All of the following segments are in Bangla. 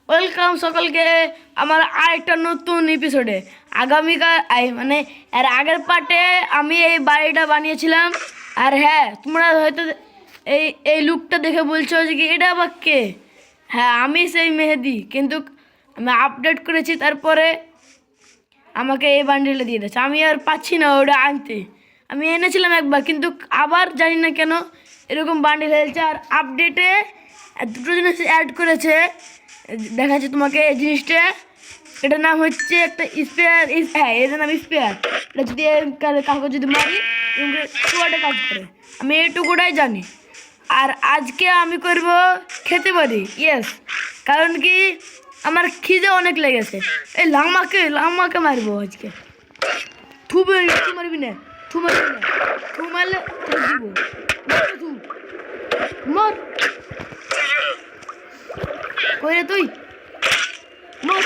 ওয়েলকাম সকলকে আমার আরেকটা নতুন এপিসোডে। আগামীকাল মানে এর আগের পার্টে আমি এই বাড়িটা বানিয়েছিলাম। আর হ্যাঁ, তোমরা হয়তো এই এই লুকটা দেখে বলছো যে কি এটা আবার কে? হ্যাঁ, আমি সেই মেহেদি, কিন্তু আমি আপডেট করেছি, তারপরে আমাকে এই বান্ডিলটা দিয়ে দিয়েছে। আমি আর পাচ্ছি না ওটা আনতে। আমি এনেছিলাম একবার, কিন্তু আবার জানি না কেন এরকম বান্ডিল হয়েছে। আর আপডেটে দুটো জিনিস অ্যাড করেছে, দেখাচ্ছি তোমাকে এই জিনিসটা। এটার নাম হচ্ছে একটা স্পেয়ার। হ্যাঁ, এটার নাম স্পেয়ার। এটা যদি কাউকে যদি মারি ছোয়াটা কাজ করে, আমি এইটুকুটাই জানি। আর আজকে আমি করব খেতে পারি, ইয়েস, কারণ কি আমার খিদে অনেক লেগেছে। এই লামাকে মারবো আজকে। থু মারবি না, থু মারবি না, থু মারলে দিব। থু মর কই রে তুই, মর।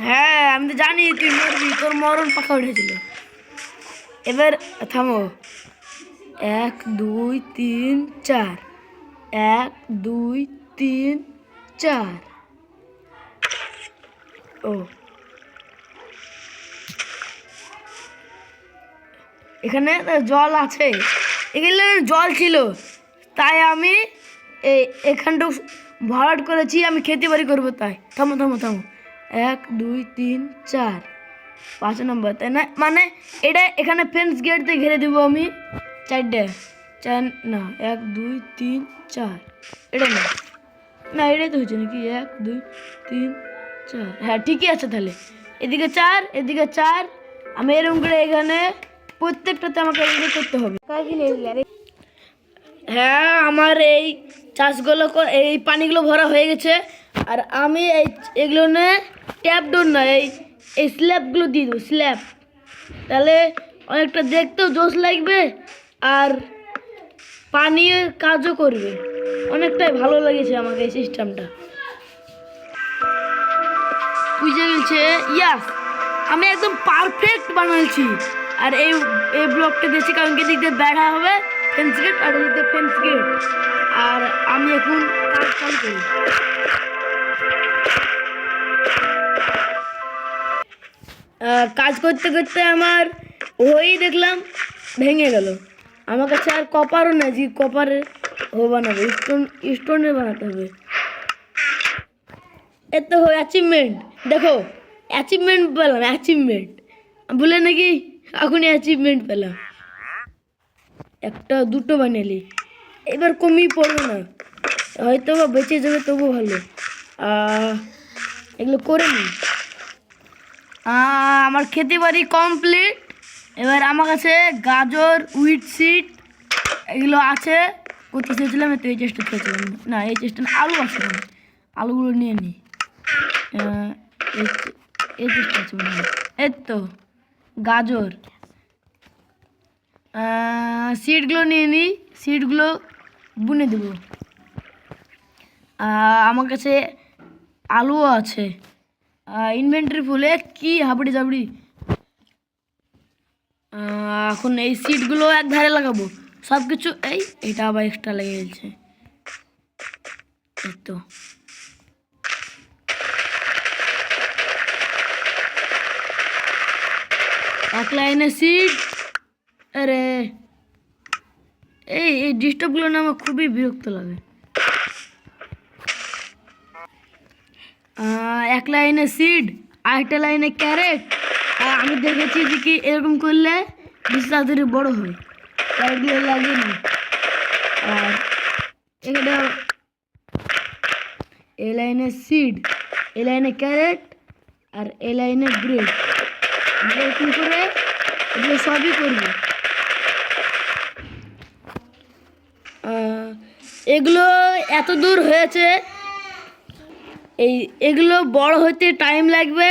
হ্যাঁ, আমি তো জানি তুই মরবি, তোর মরণ পাখা উঠেছিল। এবার থামো, 1 2 3 4, 1 2 3 4। ও, এখানে জল আছে, এখানে জল ছিল, তাই আমি এখানটা ভরাট করেছি। আমি খেতে বাড়ি করবো, তাই। থামো থামো থামো, 1 2 3 4, 5 নম্বর, তাই না? মানে এটা এখানে ফেন্স গেট দিয়ে ঘিরে দেবো আমি। 4টে, 4 না, 1 2 3 4, এটা না, না এটাই তো হচ্ছে নাকি, 1 2 3 4। হ্যাঁ, ঠিকই আছে তাহলে। এদিকে 4, এদিকে 4। আমি এরকম করে এখানে প্রত্যেকটাতে আমাকে এগুলো করতে হবে। হ্যাঁ, আমার এই চাষগুলো এই পানিগুলো ভরা হয়ে গেছে। আর আমি এগুলো নিয়ে ট্যাপ ডোর না, এই স্ল্যাবগুলো দিয়ে দেবো, স্ল্যাব। তাহলে অনেকটা দেখতেও জোশ লাগবে, আর পানির কাজও করবে। অনেকটাই ভালো লেগেছে আমাকে এই সিস্টেমটা, বুঝে গেছে। ইয়াস, আমি একদম পারফেক্ট বানাইছি। আর এই ব্লকটা দিয়েছি কারণ কি দিক দিয়ে বেড়া হবে ফেন্স গেট, আর দিক দিয়ে ফেন্স গেট। আর আমি এখন কাজ চালু করি। কাজ করতে করতে আমার দেখলাম ভেঙে গেল। আমার কাছে আর কপারও না, যে কপারের বানাবে, স্টোনের বানাতে হবে। এত অ্যাচিভমেন্ট দেখো, অ্যাচিভমেন্ট পেলাম, অ্যাচিভমেন্ট বলে নাকি এখনই অ্যাচিভমেন্ট পেলাম। একটা দুটো বানালি, এবার কমই পড়বে না, হয়তো বা বেঁচে যাবে, তবু ভালো। এগুলো করে নি। আমার খেতে বাড়ি কমপ্লিট। এবার আমার কাছে গাজর, উইট সিড এগুলো আছে। কোথায় চেয়েছিলাম? তো এই চেষ্টা চেয়েছিলাম না, এই চেষ্টা আলু আছে, আলুগুলো নিয়ে নিই। এই চেষ্টা আছে মনে হয়। এই তো গাজর, সিডগুলো নিয়ে নিই, সিডগুলো বুনে দেবো। আমার কাছে আলুও আছে, ইনভেন্টরি ফুলে কি হাবড়ি জাবড়ি। এখন এই সিটগুলো এক ধারে লাগাবো সব কিছু। এইটা আবার এক্সট্রা লেগে গেছে। এই তো এক লাইনে সিট। আরে এই ডিস্টার্বগুলো না আমার খুবই বিরক্ত লাগে। এক লাইনে সিড, আরেকটা লাইনে ক্যারেট। আমি দেখেছি যে কি এরকম করলে বেশি তাড়াতাড়ি বড় হয়, ক্যারেটগুলো লাগে না। আর এখানে এই লাইনে সিড, এই লাইনে ক্যারেট, আর এই লাইনে ব্রেড। এরকম করে এগুলো সবই করবো। এগুলো এত দূর হয়েছে, এগুলো বড় হতে টাইম লাগবে,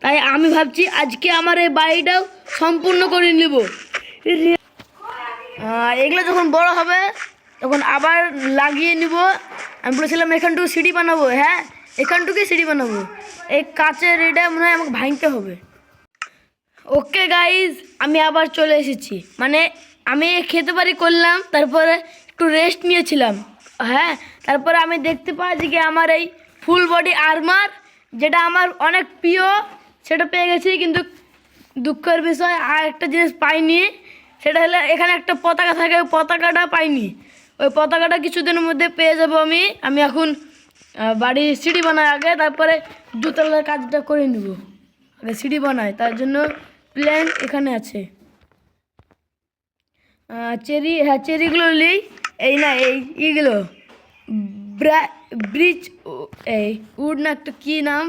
তাই আমি ভাবছি আজকে আমার এই বাড়িটাও সম্পূর্ণ করে নেব। এগুলো যখন বড় হবে তখন আবার লাগিয়ে নিব। আমি বলেছিলাম এখানটুকু সিঁড়ি বানাবো। হ্যাঁ, এখানটুকুই সিঁড়ি বানাবো। এই কাচের এটা মনে হয় আমাকে ভাঙতে হবে। ওকে গাইজ, আমি আবার চলে এসেছি। মানে আমি খেতে পারি করলাম, তারপরে একটু রেস্ট নিয়েছিলাম। হ্যাঁ, তারপরে আমি দেখতে পাচ্ছি কি আমার এই ফুল বডি আর্মার, যেটা আমার অনেক প্রিয়, সেটা পেয়ে গেছি। কিন্তু দুঃখের বিষয় আর একটা জিনিস পাইনি, সেটা হলো এখানে একটা পতাকা থাকে, ওই পতাকাটা পাইনি। ওই পতাকাটা কিছুদিনের মধ্যে পেয়ে যাব আমি। আমি এখন বাড়ি সিঁড়ি বানাই আগে, তারপরে দোতলার কাজটা করে নিব। আগে সিঁড়ি বানাই, তার জন্য প্ল্যান এখানে আছে। চেরি, হ্যাঁ চেরিগুলো নিই। এই না এই ইগুলো ব্রিজ, এই উড না একটা কী নাম,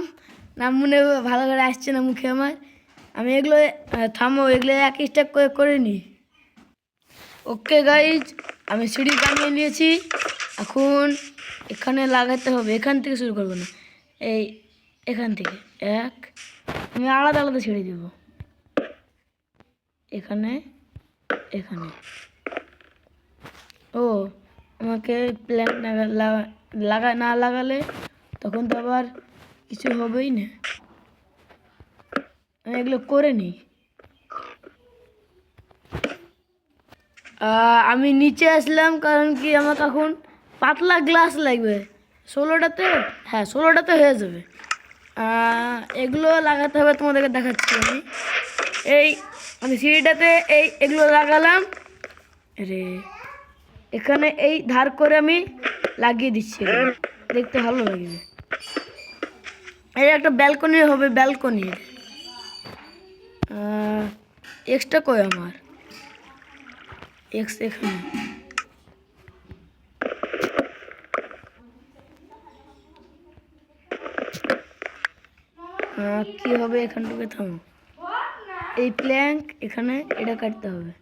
নাম মনে ভালো করে আসছে না মুখে আমার। আমি এগুলো থামো, এগুলো এক স্টেপ করে করে নিই। ওকে গাইজ, আমি সিঁড়ি বানিয়ে নিয়েছি। এখন এখানে লাগাতে হবে, এখান থেকে শুরু করবো না, এই এখান থেকে এক, আমি আলাদা আলাদা ছেড়ে দেব। এখানে এখানে ও আমাকে প্ল্যান না লাগালে তখন তো আবার কিছু হবেই না। আমি এগুলো করে নিই। আমি নিচে আসলাম কারণ কি আমাকে এখন পাতলা গ্লাস লাগবে। 16টাতে, হ্যাঁ 16টাতে হয়ে যাবে। এগুলো লাগাতে হবে, তোমাদেরকে দেখাচ্ছি আমি। আমি সিঁড়িটাতে এগুলো লাগালাম রে, এখানে এই ধার করে আমি লাগিয়ে দিচ্ছি, দেখতে ভালো লাগবে। এই একটা ব্যালকনি হবে, ব্যালকনি এক্সট্রা কই আমার এক্স এখানে। কি হবে এখানটুকু, থামো, এই প্ল্যাঙ্ক এখানে এটা কাটতে হবে।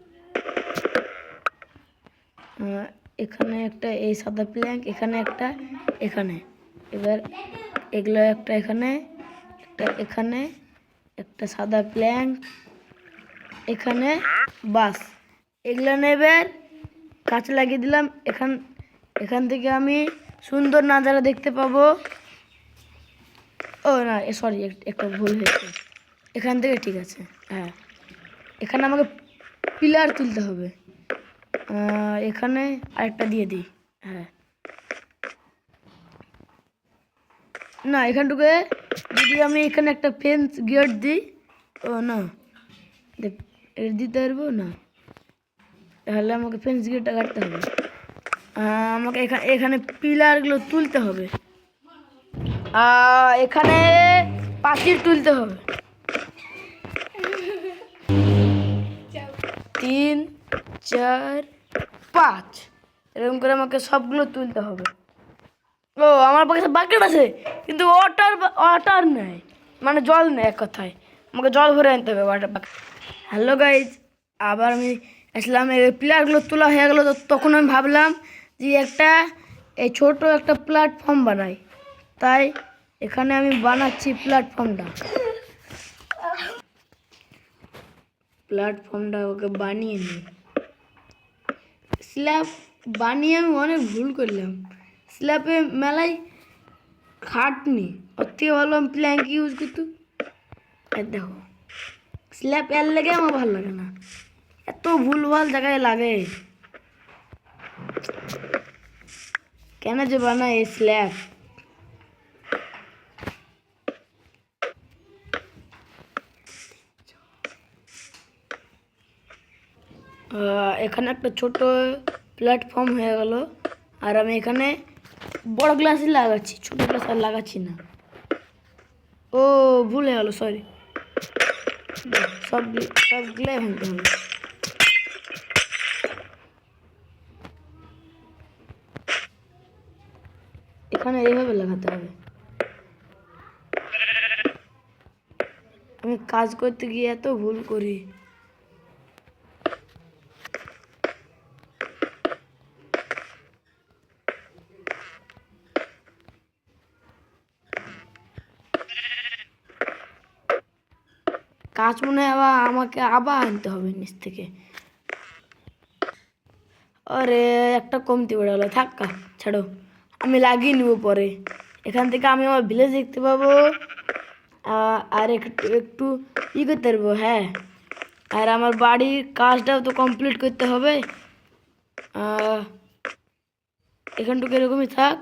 এখানে একটা এই সাদা প্ল্যাঙ্ক, এখানে একটা, এখানে। এবার এগুলো একটা এখানে, একটা এখানে, একটা সাদা প্ল্যাঙ্ক এখানে, বাস এগুলো নেবে। কাঁচ লাগিয়ে দিলাম। এখান থেকে আমি সুন্দর নাজারা দেখতে পাবো। ও না সরি, একটা ভুল হয়েছে, এখান থেকে ঠিক আছে। হ্যাঁ, এখানে আমাকে পিলার তুলতে হবে। এখানে আরেকটা দিয়ে দিই। হ্যাঁ না, এখানটুকু যদি আমি এখানে একটা ফেন্স গেট দিই, ও না দিতে পারবো না, তাহলে আমাকে ফেন্স গেটটা কাটতে হবে। আমাকে এখানে পিলারগুলো তুলতে হবে। এখানে পাঁচিল তুলতে হবে। 3 4 5 এরকম করে আমাকে সবগুলো তুলতে হবে। ও আমার কাছে বাকেট আছে, কিন্তু ওয়াটার নেই, মানে জল নেই, এক কথায় আমাকে জল ভরে আনতে হবে ওয়াটার বাকেট। হ্যালো গাইজ, আবার আমি আসলাম। এই প্লেয়ারগুলো তোলা হয়ে গেলো, তো তখন আমি ভাবলাম যে এই ছোটো একটা প্ল্যাটফর্ম বানাই। তাই এখানে আমি বানাচ্ছি প্ল্যাটফর্মটা ওকে বানিয়ে নিই। স্ল্যাব বানিয়ে আমি অনেক ভুল করলাম, স্ল্যাবে মেলায় খাটনি, ওর থেকে ভালো আমি প্ল্যাঙ্ক ইউজ করতো। দেখো স্ল্যাব এর লেগে আমার ভালো লাগে না, এত ভুলভাল জায়গায় লাগে, কেন যে বানায় এই স্ল্যাব। এখানে একটা ছোট প্ল্যাটফর্ম হয়ে গেল, আর আমি এখানে বড় গ্লাসই লাগাচ্ছি, ছোট গ্লাস আর লাগাচ্ছি না। ও ভুল হয়ে গেল, সরি। সবগুলাই ভাঙতে হবে। এখানে এইভাবে লাগাতে হবে। আমি কাজ করতে গিয়ে এত ভুল করি। কাজ মনে হয় আমাকে আবার আনতে হবে নিচ থেকে। আরে একটা কমতি পড়ে গেলো, থাক্কা ছাড়ো, আমি লাগিয়ে নেবো পরে। এখান থেকে আমি আমার ভিলেজ দেখতে পাবো, আর একটু করতে পারবো। হ্যাঁ, আর আমার বাড়ির কাজটাও তো কমপ্লিট করতে হবে। এখানটুকু এরকমই থাক।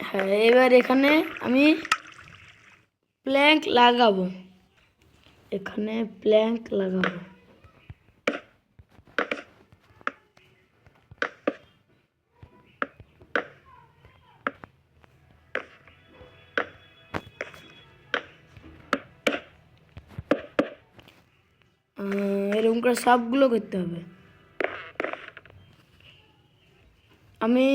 হ্যাঁ, এবার এখানে আমি প্ল্যাঙ্ক লাগাবো, এখানে প্ল্যাঙ্ক লাগাবো। এরকম করে সবগুলো করতে হবে। আমি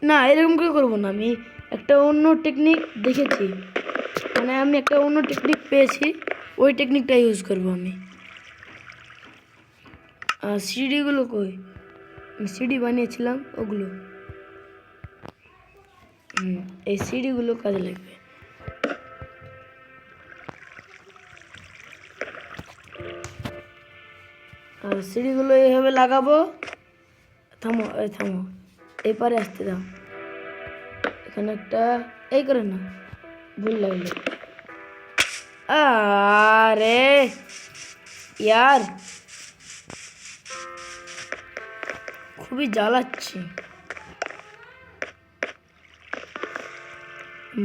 না এরকম করে করবো না, আমি একটা অন্য টেকনিক দেখেছি, মানে আমি একটা অন্য টেকনিক পেয়েছি, ওই টেকনিকটা ইউজ করব আমি। সিঁড়িগুলো কই, আমি সিঁড়ি বানিয়েছিলাম ওগুলো, এই সিঁড়িগুলো কাজে লাগবে। সিঁড়িগুলো এইভাবে লাগাবো। থামো, থামো, এপারে আসতে দাও। এখানে একটা এই করে না, ভুল লাগলো। আরে ইয়ার, খুবই জ্বালাচ্ছে।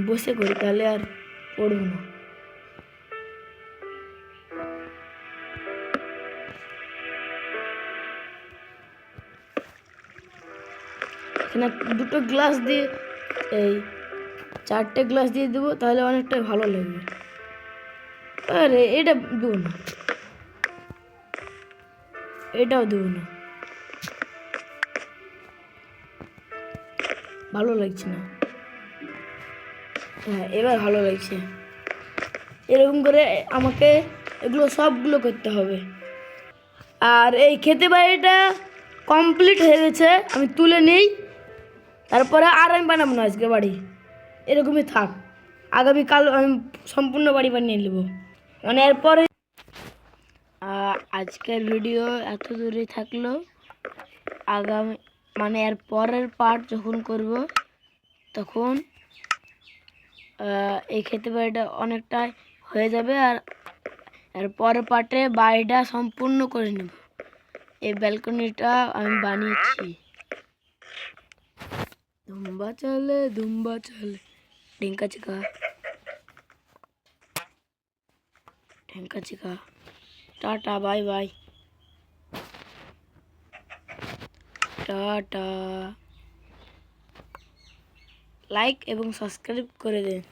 বসে করি তাহলে আর পড়বো না। এখানে দুটো গ্লাস দিয়ে, এই 4টে গ্লাস দিয়ে দেবো, তাহলে অনেকটাই ভালো লাগবে। আরে এটা দেবো না, এটাও দেবো না, ভালো লাগছে না। হ্যাঁ, এবার ভালো লাগছে। এরকম করে আমাকে এগুলো সবগুলো করতে হবে। আর এই খেতে বাড়িটা কমপ্লিট হয়ে গেছে, আমি তুলে নিই, তারপরে আর আমি বানাবো না আজকে বাড়ি, এরকমই থাক। আগামীকাল আমি সম্পূর্ণ বাড়ি বানিয়ে নেব। মানে এরপরে আজকের ভিডিও এত দূরে থাকলো। আগামী মানে এর পরের পার্ট যখন করব তখন এই খেতে বাড়িটা অনেকটাই হয়ে যাবে, আর এর পরের পার্টে বাড়িটা সম্পূর্ণ করে নেব। এই ব্যালকনিটা আমি বানিয়েছি। দুম্বা চলে ঢেঙ্কা চিকা, ঢেঙ্কা চিকা। Tata, bye bye, tata. Like এবং সাবস্ক্রাইব করে দিন।